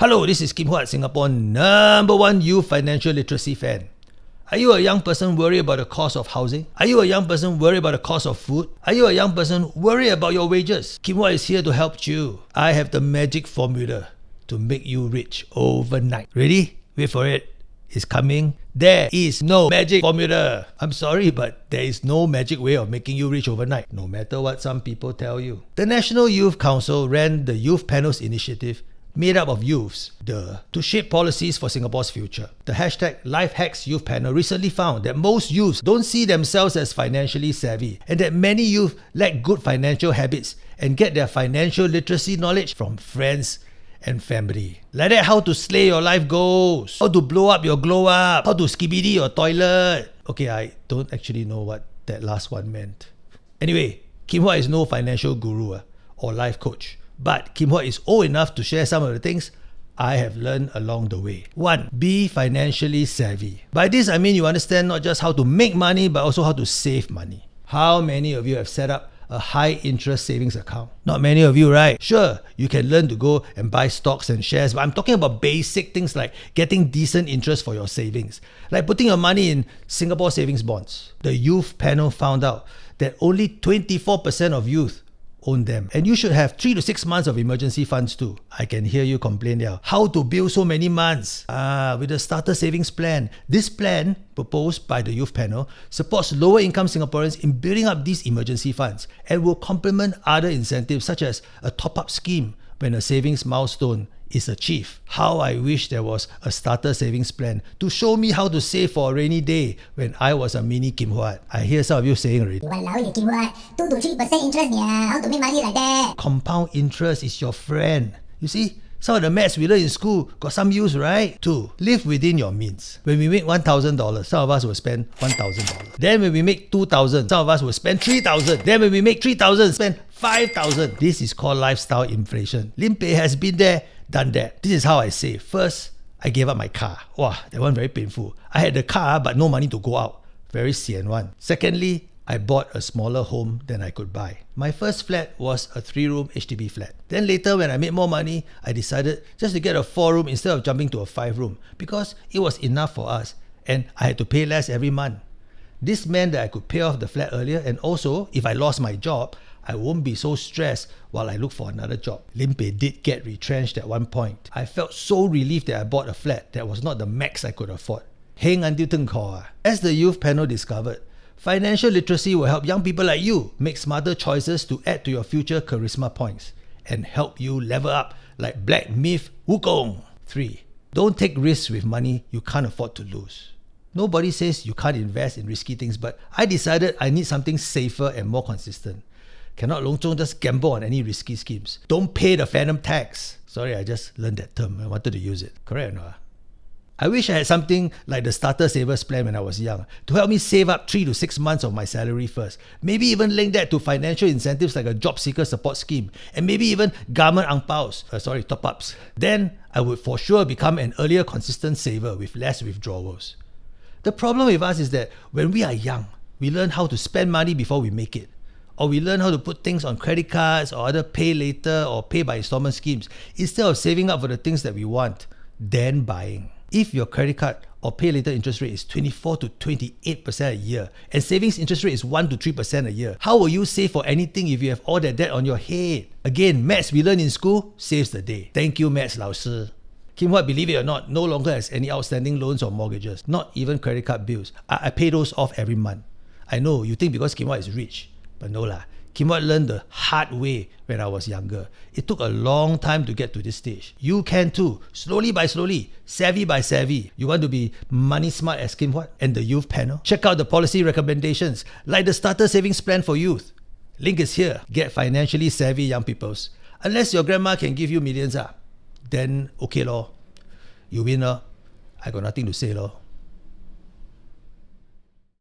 Hello, this is Huat, Singapore #1 youth financial literacy fan. Are you a young person worried about the cost of housing? Are you a young person worried about the cost of food? Are you a young person worried about your wages? Huat is here to help you. I have the magic formula to make you rich overnight. Ready? Wait for it. It's coming. There is no magic formula. I'm sorry, but there is no magic way of making you rich overnight, no matter what some people tell you. The National Youth Council ran the Youth Panels initiative made up of youths to shape policies for Singapore's future. The hashtag #LifeHacksYouth Panel recently found that most youths don't see themselves as financially savvy and that many youth lack good financial habits and get their financial literacy knowledge from friends and family. Like that, how to slay your life goals, how to blow up your glow up, how to skibidi your toilet. Okay, I don't actually know what that last one meant. Anyway, Huat is no financial guru or life coach, but Huat is old enough to share some of the things I have learned along the way. 1. Be financially savvy. By this I mean you understand not just how to make money but also how to save money. How many of you have set up a high interest savings account? Not many of you, right? Sure, you can learn to go and buy stocks and shares, but I'm talking about basic things like getting decent interest for your savings, like putting your money in Singapore savings bonds. The youth panel found out that only 24% of youth own them, and you should have 3 to 6 months of emergency funds too. I can hear you complain there. How to build so many months? With a starter savings plan. This plan, proposed by the youth panel, supports lower income Singaporeans in building up these emergency funds and will complement other incentives such as a top-up scheme when a savings milestone is achieved. How I wish there was a starter savings plan to show me how to save for a rainy day when I was a mini Huat. I hear some of you saying already, Walao, Huat, 2 to 3% interest how to make money like that? Compound interest is your friend. You see, some of the maths we learn in school got some use, right? 2. Live within your means. When we make $1,000, some of us will spend $1,000. Then when we make $2,000, some of us will spend $3,000. Then when we make $3,000, spend $5,000. This is called lifestyle inflation. Lim Pei has been there, done that. This is how I save. First, I gave up my car. Wow, that one very painful. I had the car but no money to go out. Very sian one. Secondly, I bought a smaller home than I could buy. My first flat was a 3-room HDB flat. Then later when I made more money, I decided just to get a 4-room instead of jumping to a 5-room because it was enough for us and I had to pay less every month. This meant that I could pay off the flat earlier, and also if I lost my job, I won't be so stressed while I look for another job. Lim Pei did get retrenched at one point. I felt so relieved that I bought a flat that was not the max I could afford. Heng until teng kor. As the youth panel discovered, financial literacy will help young people like you make smarter choices to add to your future charisma points and help you level up like Black Myth Wukong. 3. Don't take risks with money you can't afford to lose. Nobody says you can't invest in risky things, but I decided I need something safer and more consistent. Cannot long zhong just gamble on any risky schemes. Don't pay the phantom tax. Sorry, I just learned that term. I wanted to use it. Correct or not? I wish I had something like the starter savers plan when I was young to help me save up 3 to 6 months of my salary first. Maybe even link that to financial incentives like a job seeker support scheme and maybe even government top-ups. Then I would for sure become an earlier consistent saver with less withdrawals. The problem with us is that when we are young, we learn how to spend money before we make it. Or we learn how to put things on credit cards or other pay later or pay by installment schemes instead of saving up for the things that we want, then buying. If your credit card or pay later interest rate is 24 to 28% a year and savings interest rate is 1 to 3% a year, how will you save for anything if you have all that debt on your head? Again, maths we learn in school saves the day. Thank you, maths 老师. Huat, believe it or not, no longer has any outstanding loans or mortgages, not even credit card bills. I pay those off every month. I know, you think because Huat is rich, but no lah. Huat learned the hard way when I was younger. It took a long time to get to this stage. You can too, slowly by slowly, savvy by savvy. You want to be money smart as Huat and the youth panel? Check out the policy recommendations like the starter savings plan for youth. Link is here. Get financially savvy young peoples. Unless your grandma can give you millions then okay lor. You win lor. I got nothing to say lor.